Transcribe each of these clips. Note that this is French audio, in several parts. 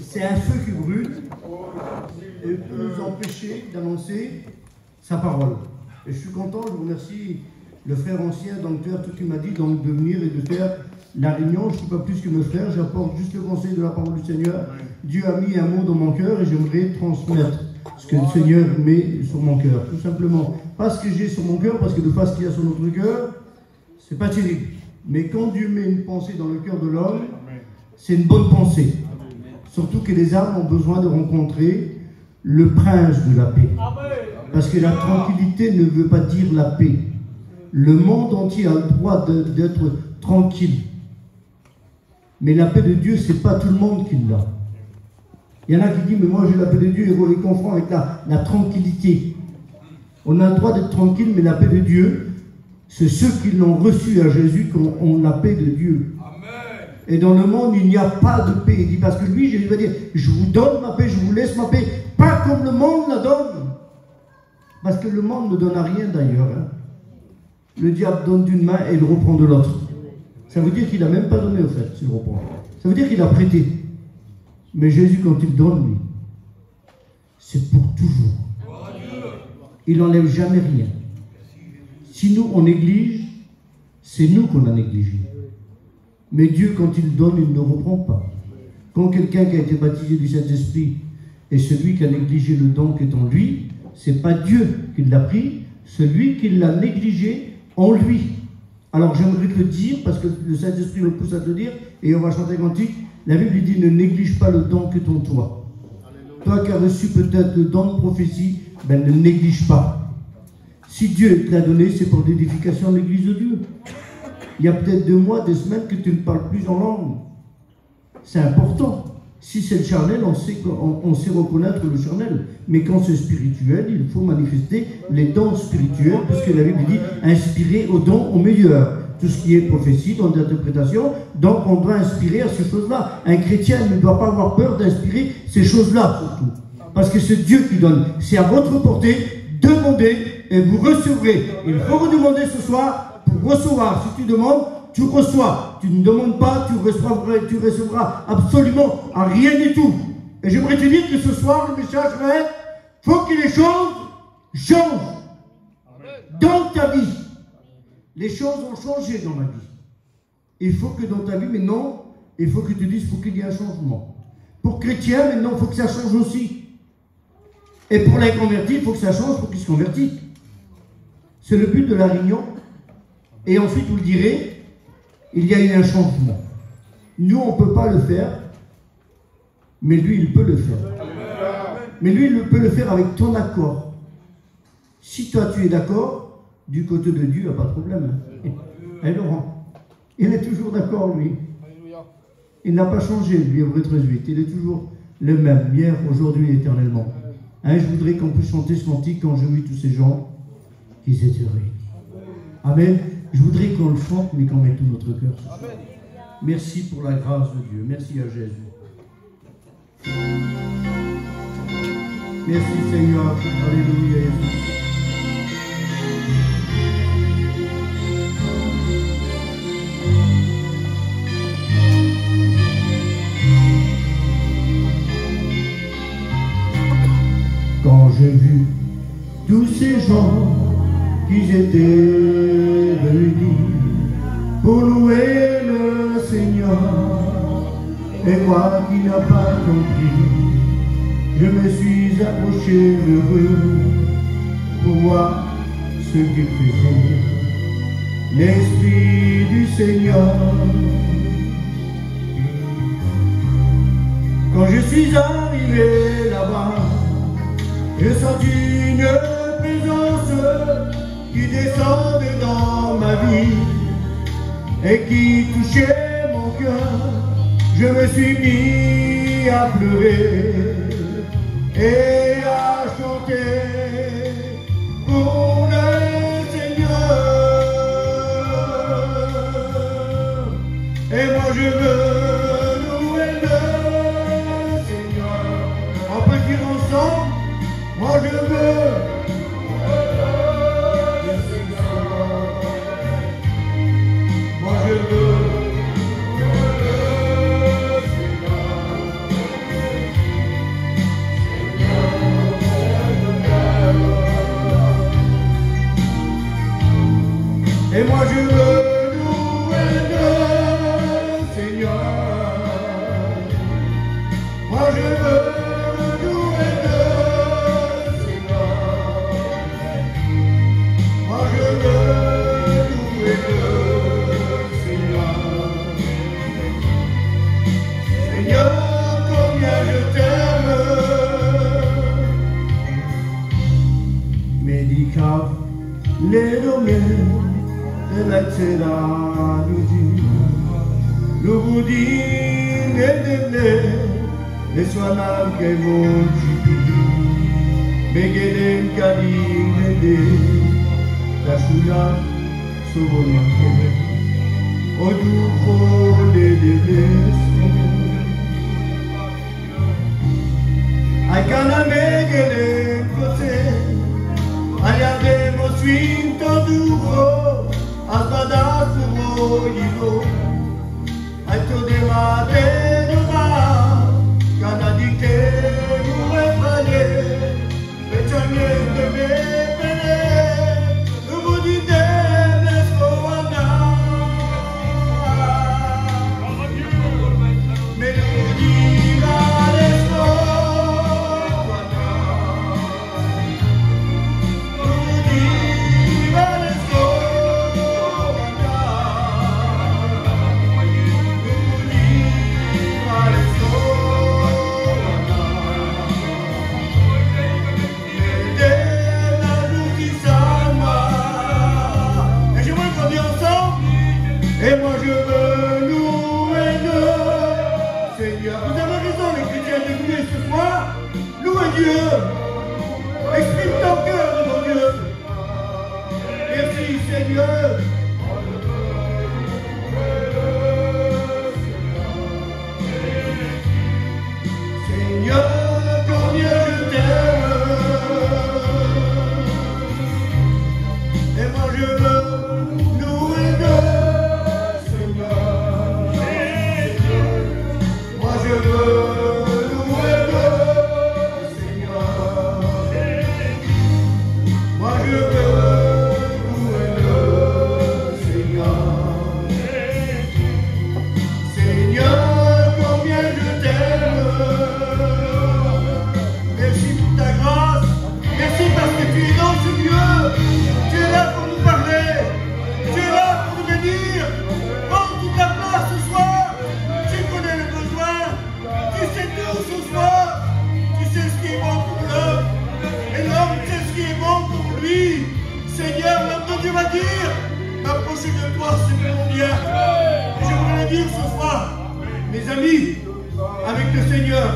C'est un feu qui brûle et peut nous empêcher d'annoncer sa parole. Et je suis content, je remercie le frère ancien, docteur, tout ce qu'il m'a dit, donc de venir et de faire la réunion. Je ne suis pas plus que mes frères, j'apporte juste le conseil de la parole du Seigneur. Dieu a mis un mot dans mon cœur et j'aimerais transmettre ce que le Seigneur met sur mon cœur. Tout simplement, pas ce que j'ai sur mon cœur, parce que de face qu'il y a sur notre cœur, c'est pas terrible. Mais quand Dieu met une pensée dans le cœur de l'homme, c'est une bonne pensée. Surtout que les âmes ont besoin de rencontrer le prince de la paix. Parce que la tranquillité ne veut pas dire la paix. Le monde entier a le droit d'être tranquille. Mais la paix de Dieu, ce n'est pas tout le monde qui l'a. Il y en a qui disent, mais moi j'ai la paix de Dieu, et on les confond avec la tranquillité. On a le droit d'être tranquille, mais la paix de Dieu, c'est ceux qui l'ont reçu à Jésus qui ont la paix de Dieu. Amen. Et dans le monde, il n'y a pas de paix. Il dit, parce que lui, Jésus va dire, je vous donne ma paix, je vous laisse ma paix, pas comme le monde la donne. Parce que le monde ne donne à rien d'ailleurs. Hein. Le diable donne d'une main et il reprend de l'autre. Ça veut dire qu'il n'a même pas donné au fait, s'il reprend. Ça veut dire qu'il a prêté. Mais Jésus, quand il donne, lui, c'est pour toujours. Il n'enlève jamais rien. Si nous, on néglige, c'est nous qu'on a négligé. Mais Dieu, quand il donne, il ne reprend pas. Quand quelqu'un qui a été baptisé du Saint-Esprit est celui qui a négligé le don qui est en lui, ce n'est pas Dieu qui l'a pris, celui qui l'a négligé en lui. Alors j'aimerais te le dire, parce que le Saint-Esprit me pousse à te le dire, et on va chanter un cantique. La Bible dit, ne néglige pas le don qui est en toi. Alléluia. Toi qui as reçu peut-être le don de prophétie, ben ne néglige pas. Si Dieu te l'a donné, c'est pour l'édification de l'Église de Dieu. Il y a peut-être 2 mois, 2 semaines que tu ne parles plus en langue. C'est important. Si c'est le charnel, on sait reconnaître le charnel. Mais quand c'est spirituel, il faut manifester les dons spirituels, puisque la Bible dit inspirer aux dons au meilleur. Tout ce qui est prophétie, don d'interprétation, donc on doit inspirer à ces choses-là. Un chrétien ne doit pas avoir peur d'inspirer ces choses-là, surtout. Parce que c'est Dieu qui donne. C'est à votre portée, demandez et vous recevrez. Il faut vous demander ce soir pour recevoir. Si tu demandes, tu reçois. Tu ne demandes pas, tu recevras absolument rien du tout. Et j'aimerais te dire que ce soir, le message va être, il faut que les choses changent dans ta vie. Les choses ont changé dans ma vie. Il faut que dans ta vie, maintenant, il faut que tu dises, il faut qu'il y ait un changement. Pour chrétiens, maintenant, il faut que ça change aussi. Et pour les convertis, il faut que ça change pour qu'ils se convertissent. C'est le but de la réunion. Et ensuite, vous le direz, il y a eu un changement. Nous, on ne peut pas le faire, mais lui, il peut le faire. Mais lui, il peut le faire avec ton accord. Si toi, tu es d'accord, du côté de Dieu, il n'y a pas de problème. Et Laurent, il est toujours d'accord, lui. Il n'a pas changé, lui, au Hébreux 13:8. Il est toujours le même, hier, aujourd'hui, éternellement. Hein, je voudrais qu'on puisse chanter ce cantique quand je vis tous ces gens qui étaient réunis. Amen. Je voudrais qu'on le chante, mais qu'on mette tout notre cœur. Merci pour la grâce de Dieu. Merci à Jésus. Merci Seigneur. Alléluia Jésus. Quand j'ai vu tous ces gens qui étaient réunis pour louer le Seigneur, et moi qui n'ai pas compris, je me suis approché heureux pour voir ce qu'il faisait, l'Esprit du Seigneur. Quand je suis arrivé là-bas, je sens une présence qui descendait dans ma vie et qui touchait mon cœur. Je me suis mis à pleurer et à chanter pour le Seigneur. Et moi je veux louer le Seigneur. On peut dire ensemble, moi je veux le Seigneur. Moi je veux le Seigneur. les domaines de l'excellent nous dit, nous vous disons les soins que vous dites, mais qu'elle est la choula souveraine, au doux des déblessés. I can't make it Ayademo swinto duro Asbada sumo yigo Aito de mate no ma Canadike mure pale Pechane de me pele Ubudi de blesko anda Melodi galesko Et moi je veux louer le Seigneur. Vous avez raison les chrétiens de louer ce soir. Louez Dieu. Exprime ton cœur devant Dieu. Merci Seigneur. Seigneur, combien je t'aime. Et moi je veux louer le je veux louer le Seigneur. Moi je veux louer le Seigneur. Seigneur, combien je t'aime. Merci pour ta grâce. Merci parce que tu es dans ce lieu. Tu es là pour nous parler. Tu es là pour nous bénir. Prends toute la place ce soir. Tu connais le besoin. Tu sais tout ce soir, tu sais ce qui est bon pour l'homme, et l'homme sait ce qui est bon pour lui. Seigneur, l'homme de Dieu va dire, approchez de toi, c'est mon bien. Et je voudrais dire ce soir, mes amis, avec le Seigneur,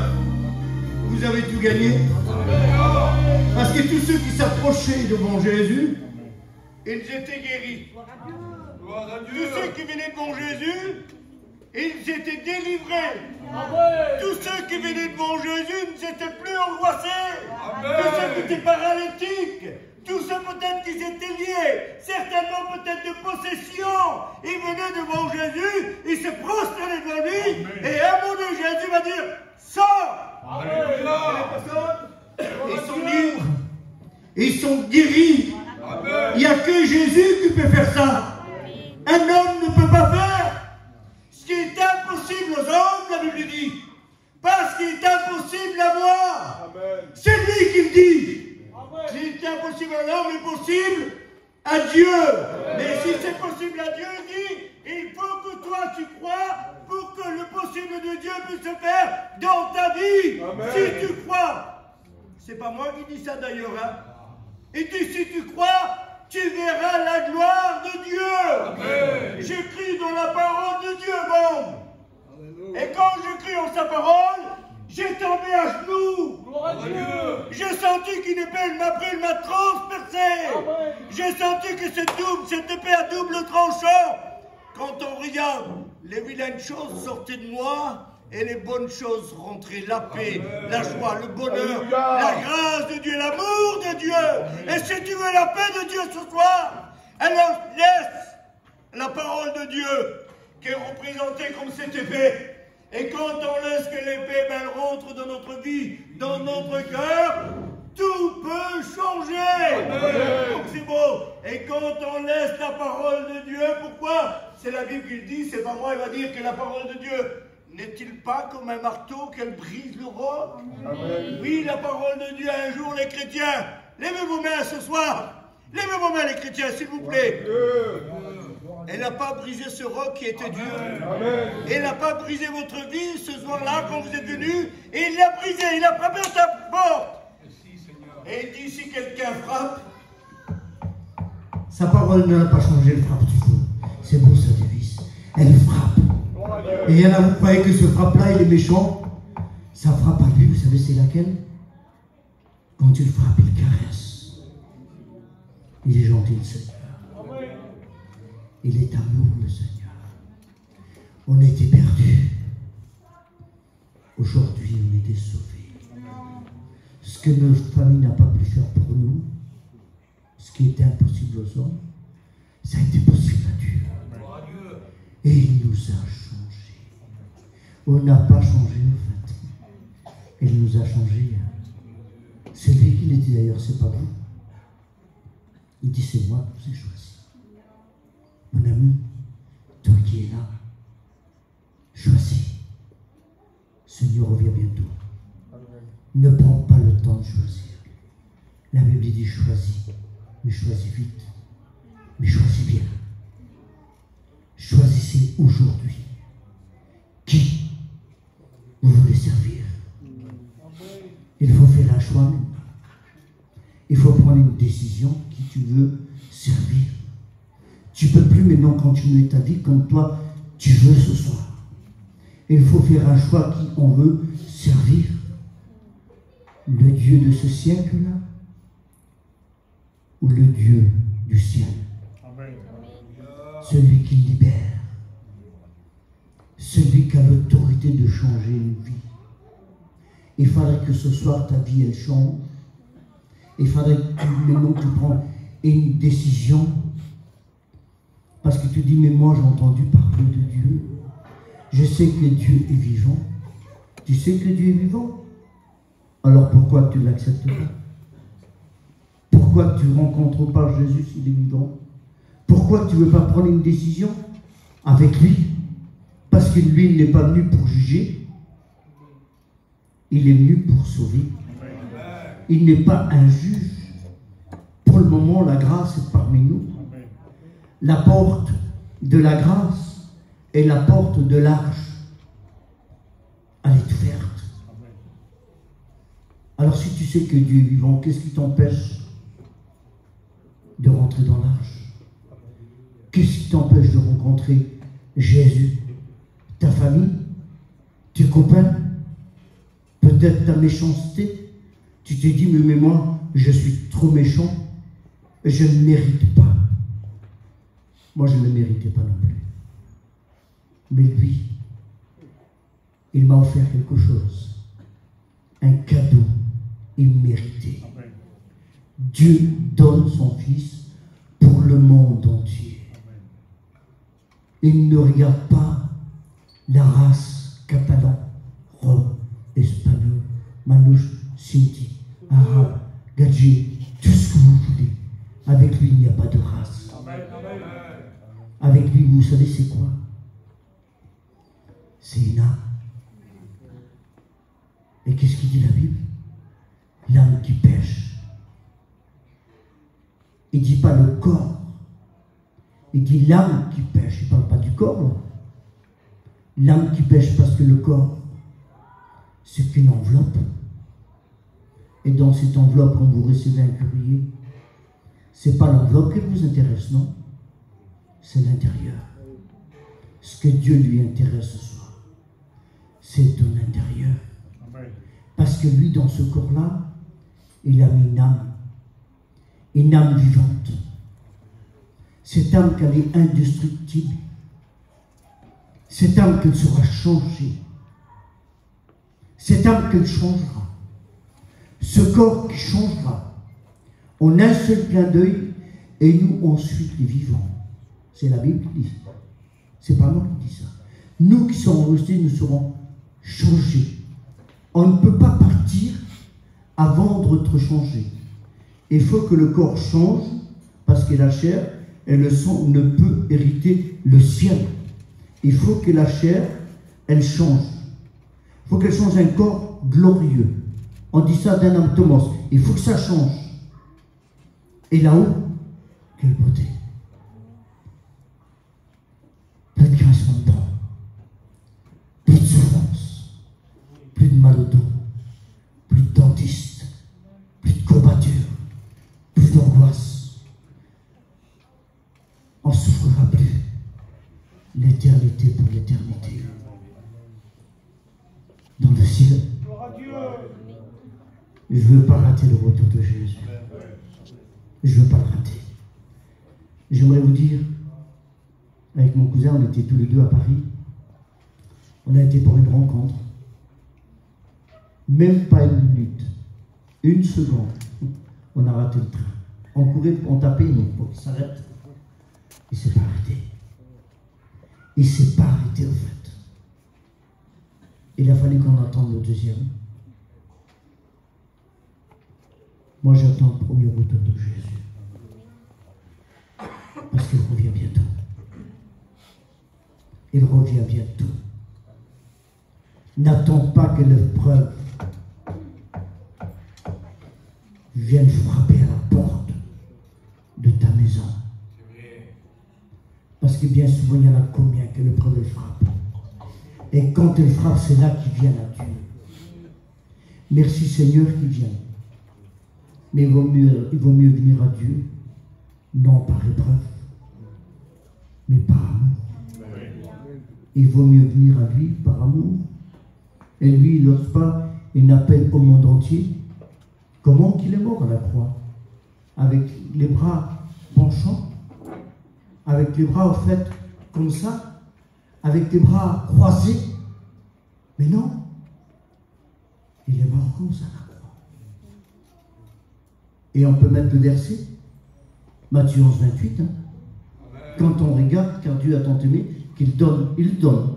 vous avez tout gagné. Parce que tous ceux qui s'approchaient devant Jésus, ils étaient guéris. Tous ceux qui venaient devant Jésus, ils étaient délivrés. Amen. Tous ceux qui venaient devant Jésus ne s'étaient plus angoissés. Amen. Tous ceux qui étaient paralytiques, tous ceux peut-être qui étaient liés, certainement peut-être de possession, ils venaient devant Jésus, ils se prosternaient devant lui, Amen. Et un mot de Jésus va dire, sors. Ils sont libres, ils sont guéris. Amen. Il n'y a que Jésus qui peut faire ça. Un homme ne peut pas faire ce qui est impossible aux hommes, la Bible dit. Parce qu'il est impossible à moi. C'est lui qui le dit. Ce qui est impossible à l'homme est possible à Dieu. Amen. Mais si c'est possible à Dieu, il dit, il faut que toi tu crois pour que le possible de Dieu puisse se faire dans ta vie. Amen. Si tu crois, c'est pas moi qui dis ça d'ailleurs, hein. Il dit, si tu crois, tu verras la gloire de Dieu. J'écris dans la parole de Dieu, bon. Et quand je crie en sa parole, j'ai tombé à genoux. J'ai senti qu'une épée m'a pris, m'a transpercé. J'ai senti que cette épée à double tranchant. Quand on regarde, les vilaines choses sortaient de moi. Et les bonnes choses rentraient, la paix, la joie, le bonheur, la grâce de Dieu, l'amour de Dieu. Et si tu veux la paix de Dieu ce soir, alors laisse la parole de Dieu qui est représentée comme cette épée. Et quand on laisse que l'épée elle rentre dans notre vie, dans notre cœur, tout peut changer. Donc c'est beau. Et quand on laisse la parole de Dieu, pourquoi? C'est la Bible qui le dit, c'est pas moi, il va dire que la parole de Dieu n'est-il pas comme un marteau qu'elle brise le roc? Oui, la parole de Dieu, un jour les chrétiens, levez vos mains ce soir, levez vos mains les chrétiens, s'il vous plaît. Elle n'a pas brisé ce roc qui était dur. Elle n'a pas brisé votre vie ce soir-là quand vous êtes venus, et il l'a brisé, il a frappé à ta porte. Et il dit, si quelqu'un frappe, Sa parole ne l'a pas changé, elle frappe toujours. C'est beau sa devise. Elle frappe. Et il y en a, vous croyez que ce frappe-là, il est méchant? Sa frappe à lui, vous savez c'est laquelle? Quand tu le frappes, il caresse. Il est gentil le Seigneur. Il est amour le Seigneur. On était perdus. Aujourd'hui, on était sauvés. Ce que notre famille n'a pas pu faire pour nous, ce qui était impossible aux hommes, ça a été possible à Dieu. Et il nous a changés. On n'a pas changé en fait. Il nous a changés. C'est lui qui l'a dit d'ailleurs, c'est pas vous. Il dit c'est moi qui vous ai choisi. Mon ami, toi qui es là, choisis. Seigneur revient bientôt. Ne prends pas le temps de choisir. La Bible dit choisis, mais choisis vite, mais choisis bien. Choisissez aujourd'hui qui vous voulez servir. Il faut faire un choix maintenant. Il faut prendre une décision qui tu veux servir. Tu ne peux plus maintenant continuer ta vie comme toi tu veux ce soir. Il faut faire un choix qui on veut servir. Le Dieu de ce siècle-là ou le Dieu du ciel. Amen. Celui qui libère. Celui qui a l'autorité de changer une vie. Il faudrait que ce soir ta vie elle change. Il faudrait que maintenant tu prends une décision. Parce que tu dis, mais moi j'ai entendu parler de Dieu. Je sais que Dieu est vivant. Tu sais que Dieu est vivant? Alors pourquoi tu ne l'acceptes pas? Pourquoi tu ne rencontres pas Jésus s'il est vivant? Pourquoi tu ne veux pas prendre une décision avec lui? Parce que lui, il n'est pas venu pour juger. Il est venu pour sauver. Il n'est pas un juge. Pour le moment, la grâce est parmi nous. La porte de la grâce et la porte de l'arche, elle est ouverte. Alors si tu sais que Dieu est vivant, qu'est-ce qui t'empêche de rentrer dans l'arche? Qu'est-ce qui t'empêche de rencontrer Jésus? Ta famille? Tes copains? Peut-être ta méchanceté? Tu te dis, mais moi, je suis trop méchant, je ne mérite pas. Moi, je ne le méritais pas non plus. Mais lui, il m'a offert quelque chose. Un cadeau immérité. Dieu donne son Fils pour le monde entier. Il ne regarde pas la race catalan, rome, espagnol, manouche, sinti, arabe, gadji, tout ce que vous voulez. Avec lui, il n'y a pas de race. Avec lui, vous savez c'est quoi? C'est une âme. Et qu'est-ce qu'il dit la Bible? L'âme qui pêche. Il ne dit pas le corps. Il dit l'âme qui pêche. Il ne parle pas du corps. L'âme qui pêche parce que le corps, c'est qu'une enveloppe. Et dans cette enveloppe, quand vous recevez un courrier, ce n'est pas l'enveloppe qui vous intéresse, non? C'est l'intérieur. Ce que Dieu lui intéresse ce soir, c'est ton intérieur. Parce que lui, dans ce corps-là, il a mis une âme vivante. Cette âme qu'elle est indestructible. Cette âme qu'elle sera changée. Cette âme qu'elle changera. Ce corps qui changera. En un seul clin d'œil, et nous ensuite les vivants. C'est la Bible qui dit ça. C'est pas moi qui dis ça. Nous qui sommes restés, nous serons changés. On ne peut pas partir avant d'être changé. Il faut que le corps change, parce que la chair et le sang ne peut hériter le ciel. Il faut que la chair, elle change. Il faut qu'elle change un corps glorieux. On dit ça d'un homme Thomas. Il faut que ça change. Et là-haut, quelle beauté. Plus de grincement de dents, plus de souffrance, plus de mal au dos, plus de dentiste, plus de courbature, plus d'angoisse. Je ne veux pas rater le retour de Jésus. Je ne veux pas le rater. J'aimerais vous dire, avec mon cousin, on était tous les deux à Paris. On a été pour une rencontre. Même pas une minute, une seconde, on a raté le train. On courait, on tapait, mais pour qu'il s'arrête. Il ne s'est pas arrêté. Il ne s'est pas arrêté, en fait. Il a fallu qu'on attende le deuxième. Moi, j'attends le premier retour de Jésus. Parce qu'il revient bientôt. Il revient bientôt. N'attends pas que l'épreuve vienne frapper à la porte de ta maison. Parce que bien souvent, il y en a combien que l'épreuve frappe. Et quand elle frappe, c'est là qu'il vient à Dieu. Merci Seigneur qui vient. Mais il vaut mieux venir à Dieu, non par épreuve, mais par amour. Il vaut mieux venir à lui par amour. Et lui, il n'ose pas, il n'appelle au monde entier. Comment qu'il est mort à la croix? Avec les bras penchants, avec les bras au fait comme ça, avec les bras croisés. Mais non, il est mort comme ça à la croix. Et on peut mettre le verset, Matthieu 11, 28. Quand on regarde, car Dieu a tant aimé, qu'il donne, il donne.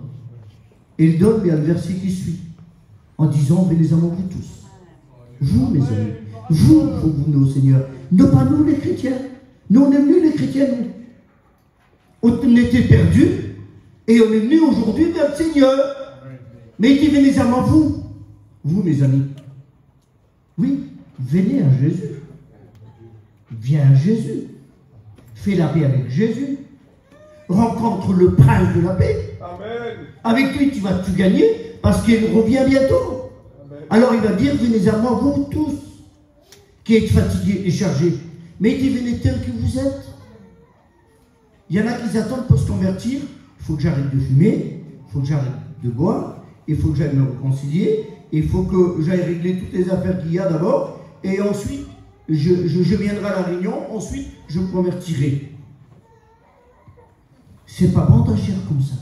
Et il donne, mais il y a le verset qui suit, en disant, venez à moi vous tous. Vous, mes amis, vous venez au Seigneur. Non pas nous les chrétiens. Nous, on est venus les chrétiens, nous. On était perdus, et on est venus aujourd'hui vers le Seigneur. Mais il dit, venez à moi vous. Vous, mes amis. Oui, venez à Jésus. Viens à Jésus. Fais la paix avec Jésus. Rencontre le prince de la paix. Amen. Avec lui, tu vas tout gagner parce qu'il revient bientôt. Amen. Alors il va dire, venez à moi, vous tous, qui êtes fatigués et chargés. Mais il dit, venez tels que vous êtes. Il y en a qui attendent pour se convertir. Il faut que j'arrête de fumer, il faut que j'arrête de boire, il faut que j'aille me réconcilier, il faut que j'aille régler toutes les affaires qu'il y a d'abord, et ensuite, je viendrai à la réunion, ensuite, je me convertirai. C'est pas bon d'agir comme ça.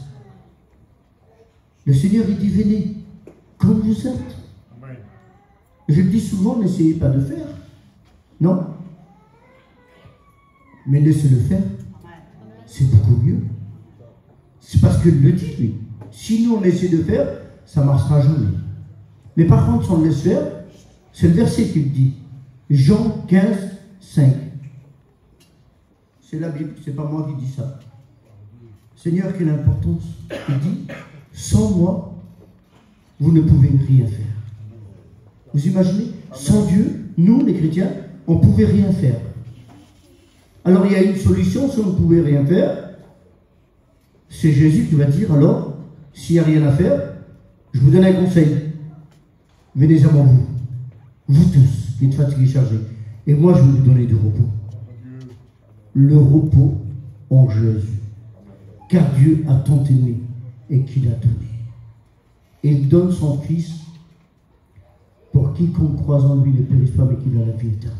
Le Seigneur, il dit, venez, comme vous êtes. Amen. Je le dis souvent, n'essayez pas de faire. Non. Mais laissez-le faire. C'est beaucoup mieux. C'est parce qu'il le dit, lui. Si nous, on essaie de faire, ça ne marchera jamais. Mais par contre, si on le laisse faire, c'est le verset qui le dit. Jean 15, 5. C'est la Bible, c'est pas moi qui dis ça. Seigneur, quelle importance. Il dit, sans moi, vous ne pouvez rien faire. Vous imaginez? Sans Dieu, nous, les chrétiens, on ne pouvait rien faire. Alors, il y a une solution, si on ne pouvait rien faire, c'est Jésus qui va dire, alors, s'il n'y a rien à faire, je vous donne un conseil. Venez à moi, vous tous, qui êtes fatigués et chargés. Et moi, je vais vous donner du repos. Le repos en Jésus. Car Dieu a tant aimé et qu'il a donné. Il donne son Fils pour quiconque croit en lui ne périsse pas, mais qu'il a la vie éternelle.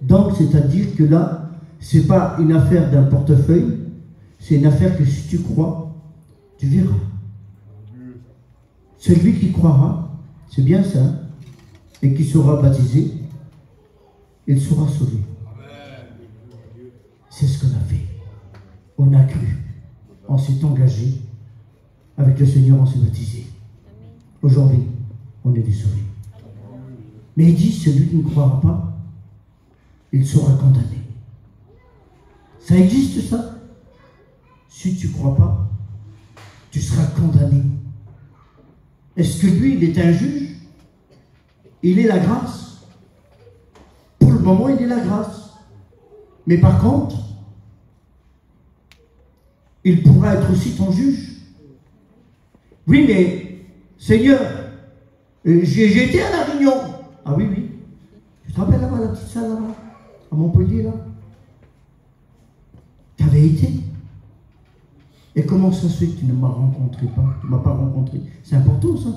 Donc, c'est-à-dire que là, ce n'est pas une affaire d'un portefeuille, c'est une affaire que si tu crois, tu verras. Celui qui croira, c'est bien ça, et qui sera baptisé, il sera sauvé. C'est ce qu'on a fait. On a cru, on s'est engagé, avec le Seigneur on s'est baptisé. Aujourd'hui, on est des sauvés. Mais il dit, celui qui ne croira pas, il sera condamné. Ça existe ça? Si tu ne crois pas, tu seras condamné. Est-ce que lui, il est un juge? Il est la grâce. Pour le moment, il est la grâce. Mais par contre, il pourra être aussi ton juge. Oui, mais Seigneur, j'ai été à la réunion. Ah oui, oui. Tu te rappelles là-bas, la petite salle là-bas, à Montpellier, là? Tu avais été. Et comment ça se fait que tu ne m'as rencontré pas? Tu ne m'as pas rencontré. C'est important, ça.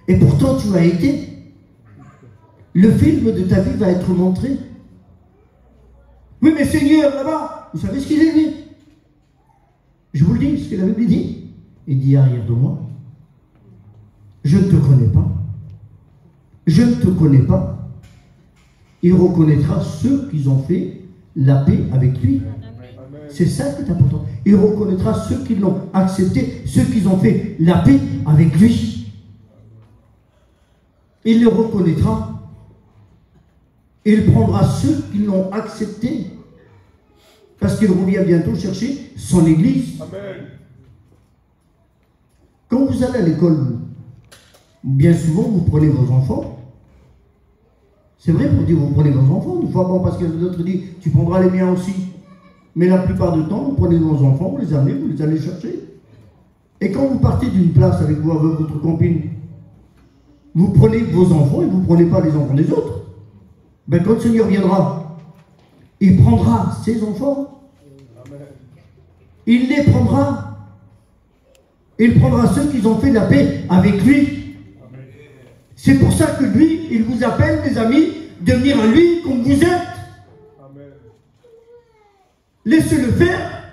Et pourtant, tu as été. Le film de ta vie va être montré. Oui, mais Seigneur, là-bas, vous savez ce qu'il est dit? Je vous le dis, ce que la Bible dit. Il dit arrière de moi. Je ne te connais pas. Je ne te connais pas. Il reconnaîtra ceux qui ont fait la paix avec lui. C'est ça qui est important. Il reconnaîtra ceux qui l'ont accepté, ceux qui ont fait la paix avec lui. Il les reconnaîtra. Il prendra ceux qui l'ont accepté. Parce qu'il revient bientôt chercher son église. Amen. Quand vous allez à l'école, bien souvent vous prenez vos enfants. C'est vrai pour dire vous prenez vos enfants. Une fois, bon, parce que l'autre dit tu prendras les miens aussi. Mais la plupart du temps, vous prenez vos enfants, vous les amenez, vous les allez chercher. Et quand vous partez d'une place avec vous, avec votre copine, vous prenez vos enfants et vous ne prenez pas les enfants des autres. Ben, quand le Seigneur viendra, il prendra ses enfants. Il les prendra. Il prendra ceux qui ont fait la paix avec lui. C'est pour ça que lui, il vous appelle, mes amis, de venir à lui comme vous êtes. Laissez-le faire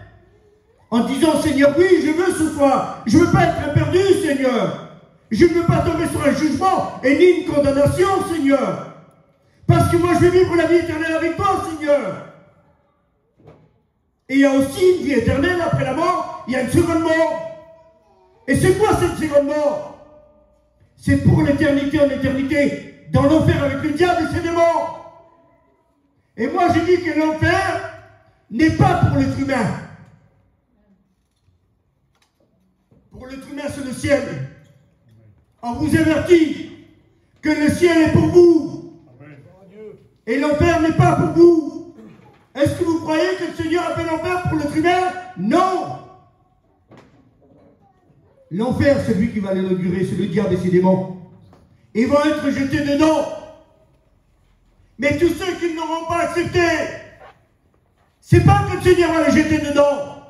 en disant, Seigneur, oui, je veux ce soir. Je ne veux pas être perdu, Seigneur. Je ne veux pas tomber sur un jugement et ni une condamnation, Seigneur. Parce que moi, je vais vivre la vie éternelle avec toi, Seigneur. Et il y a aussi une vie éternelle après la mort. Il y a une seconde mort. Et c'est quoi cette seconde mort? C'est pour l'éternité en éternité, dans l'enfer avec le diable et ses démons. Et moi, j'ai dit que l'enfer n'est pas pour l'être humain. Pour l'être humain, c'est le ciel. On vous avertit que le ciel est pour vous. Et l'enfer n'est pas pour vous. Est-ce que vous croyez que le Seigneur appelle l'enfer pour l'être humain? Non. L'enfer, c'est lui qui va l'inaugurer, c'est le diable et ses démons. Ils vont être jetés dedans. Mais tous ceux qui ne l'auront pas accepté, c'est pas que le Seigneur va les jeter dedans.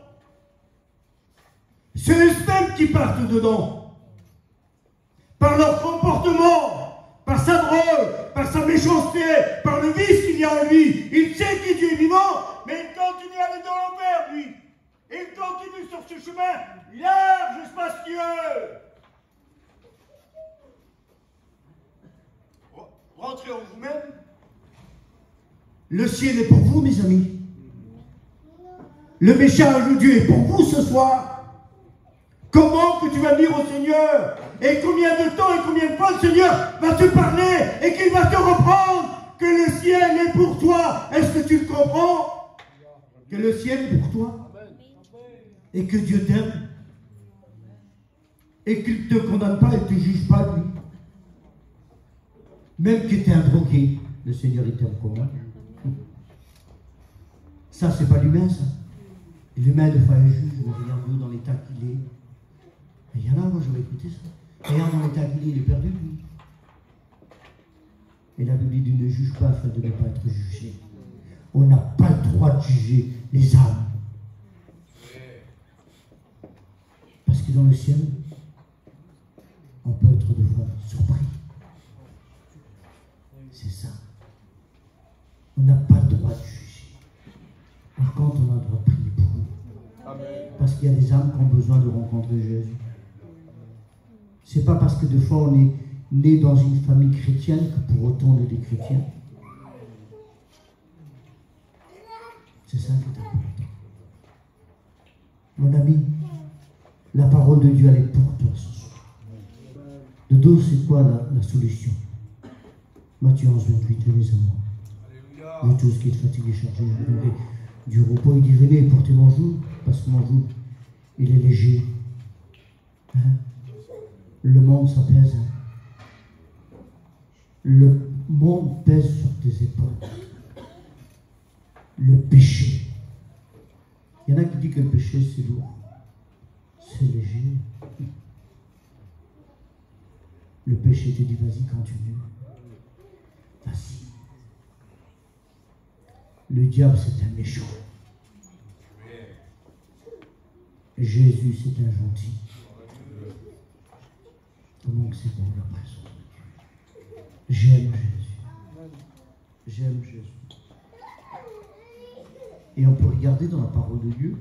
C'est eux-mêmes qui partent dedans. Par leur comportement, par sa drôle, par sa méchanceté, par le vice qu'il y a en lui. Il sait que Dieu est vivant, mais il continue à aller dans l'enfer, lui. Il continue sur ce chemin large, spacieux. Rentrez en vous-même. Le ciel est pour vous, mes amis. Le message de Dieu est pour vous ce soir. Comment que tu vas dire au Seigneur? Et combien de temps et combien de fois le Seigneur va te parler et qu'il va te reprendre que le ciel est pour toi? Est-ce que tu le comprends? Que le ciel est pour toi et que Dieu t'aime et qu'il ne te condamne pas et ne te juge pas, lui. Même que tu es un drogué, le Seigneur il t'aime comment? Ça, c'est pas l'humain, ça. L'humain, de fois, est juge, regarde-le dans l'état qu'il est. Il y en a, moi, je vais écouter ça. Regarde dans l'état qu'il est, il est perdu, lui. Et la Bible dit, ne juge pas afin de ne pas être jugé. On n'a pas le droit de juger les âmes. Parce que dans le ciel, on peut être de fois surpris. C'est ça. On n'a pas le droit de juger. Par contre, on a le droit de prier pour eux. Parce qu'il y a des âmes qui ont besoin de rencontrer Jésus. C'est pas parce que de fois on est né dans une famille chrétienne que pour autant on est des chrétiens. C'est ça qui est important. Mon ami, la parole de Dieu elle est pour toi ce soir. De dos, c'est quoi la solution? Matthieu 11, 28, venez à moi. Vous tous qui êtes fatigués, chargés, je vous donnerai du repos. Il dit, venez et portez mon joug, parce que mon joug, il est léger. Hein? Le monde, ça pèse. Le monde pèse sur tes épaules. Le péché. Il y en a qui disent que le péché, c'est lourd. C'est léger. Le péché te dit, vas-y, continue. Vas-y. Le diable, c'est un méchant. Jésus, c'est un gentil. Comment que c'est bon la présence de Dieu. J'aime Jésus. J'aime Jésus. Et on peut regarder dans la parole de Dieu,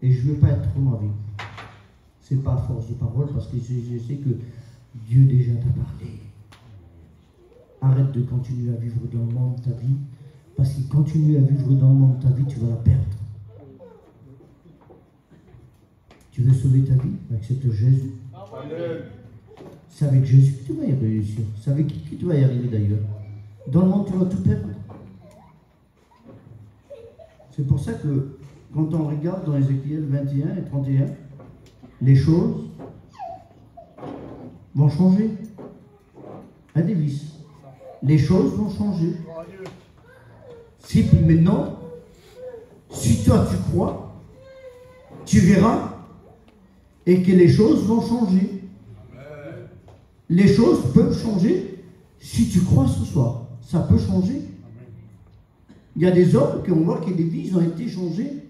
et je ne vais pas être trop avec vous. Ce n'est pas à force de parole, parce que je sais que Dieu déjà t'a parlé. Arrête de continuer à vivre dans le monde de ta vie, parce qu'il continue à vivre dans le monde de ta vie, tu vas la perdre. Tu veux sauver ta vie? Accepte Jésus. C'est avec Jésus que tu vas y réussir. C'est avec qui tu vas y arriver d'ailleurs. Dans le monde, tu vas tout perdre. C'est pour ça que quand on regarde dans Ézéchiel 21 et 31, les choses vont changer. Un délice. Les choses vont changer. Si maintenant, si toi tu crois, tu verras et que les choses vont changer. Les choses peuvent changer si tu crois ce soir. Ça peut changer. Il y a des hommes qu'on voit que des vies ont été changées.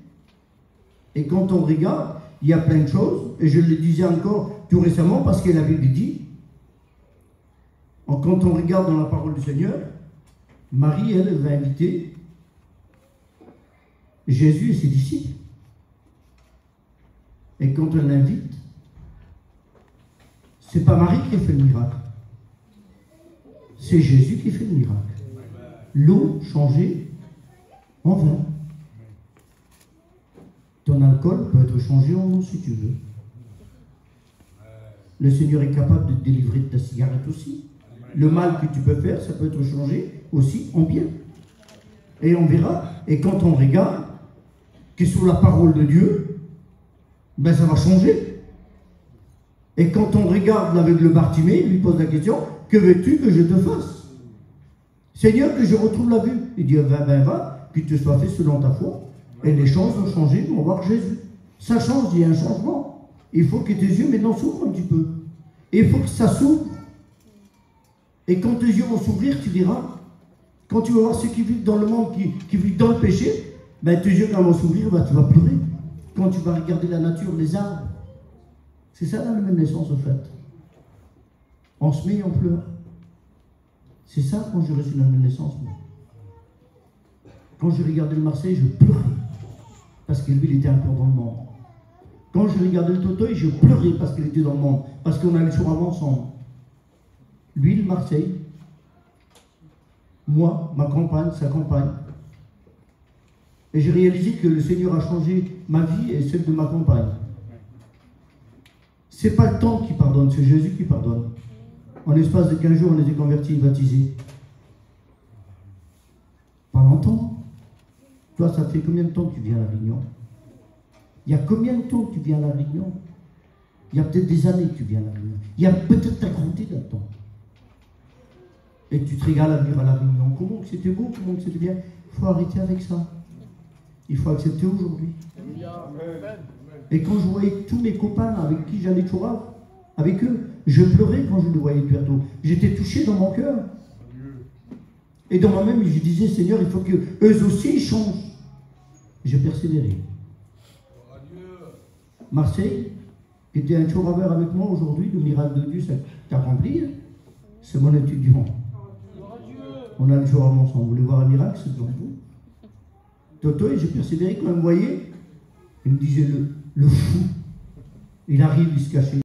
Et quand on regarde, il y a plein de choses. Et je le disais encore tout récemment parce que la Bible dit, quand on regarde dans la parole du Seigneur, Marie, elle va inviter Jésus et ses disciples. Et quand elle l'invite, c'est pas Marie qui a fait le miracle. C'est Jésus qui fait le miracle. L'eau changée en vin. Ton alcool peut être changé en eau si tu veux. Le Seigneur est capable de te délivrer de ta cigarette aussi. Le mal que tu peux faire, ça peut être changé aussi en bien. Et on verra. Et quand on regarde que sur la parole de Dieu, ben ça va changer. Et quand on regarde avec le Bartimée, il lui pose la question, que veux-tu que je te fasse? Seigneur, que je retrouve la vue. Il dit, va, qu'il te soit fait selon ta foi. Et les choses ont changé pour voir Jésus. Ça change, il y a un changement. Il faut que tes yeux maintenant s'ouvrent un petit peu. Et il faut que ça s'ouvre. Et quand tes yeux vont s'ouvrir, tu verras. Quand tu vas voir ceux qui vivent dans le monde, qui vivent dans le péché, ben tes yeux quand vont s'ouvrir, ben, tu vas pleurer. Quand tu vas regarder la nature, les arbres. C'est ça la nouvelle naissance au fait. On se met et on pleure. C'est ça quand j'ai reçu la nouvelle naissance. Moi. Quand j'ai regardé le Marseille, je pleurais. Parce que lui, il était encore dans le monde. Quand j'ai regardé le Totoy, je pleurais parce qu'il était dans le monde. Parce qu'on allait toujours avant ensemble. Lui, le Marseille. Moi, ma compagne, sa compagne. Et j'ai réalisé que le Seigneur a changé ma vie et celle de ma compagne. C'est pas le temps qui pardonne, c'est Jésus qui pardonne. En l'espace de 15 jours, on était convertis et baptisés. Pas longtemps. Toi, ça fait combien de temps que tu viens à la Réunion? Il y a combien de temps que tu viens à la Réunion? Il y a peut-être des années que tu viens à la Réunion. Il y a peut-être ta grandi là-dedans. Et tu te régales à venir à la Réunion. Comment que c'était beau, comment que c'était bien. Il faut arrêter avec ça. Il faut accepter aujourd'hui. Et quand je voyais tous mes copains avec qui j'allais toujours avec eux, je pleurais quand je les voyais bientôt. J'étais touché dans mon cœur. Et dans moi-même, je disais, Seigneur, il faut que eux aussi changent. Je persévérais. Marseille, qui était un chauraveur avec moi aujourd'hui, le miracle de Dieu s'est accompli. C'est mon étudiant. On a le jour ensemble. Vous voulez voir un miracle, c'est devant vous. Toto, et j'ai persévéré quand il me voyait. Il me disait, le fou, il arrive, il se cachait.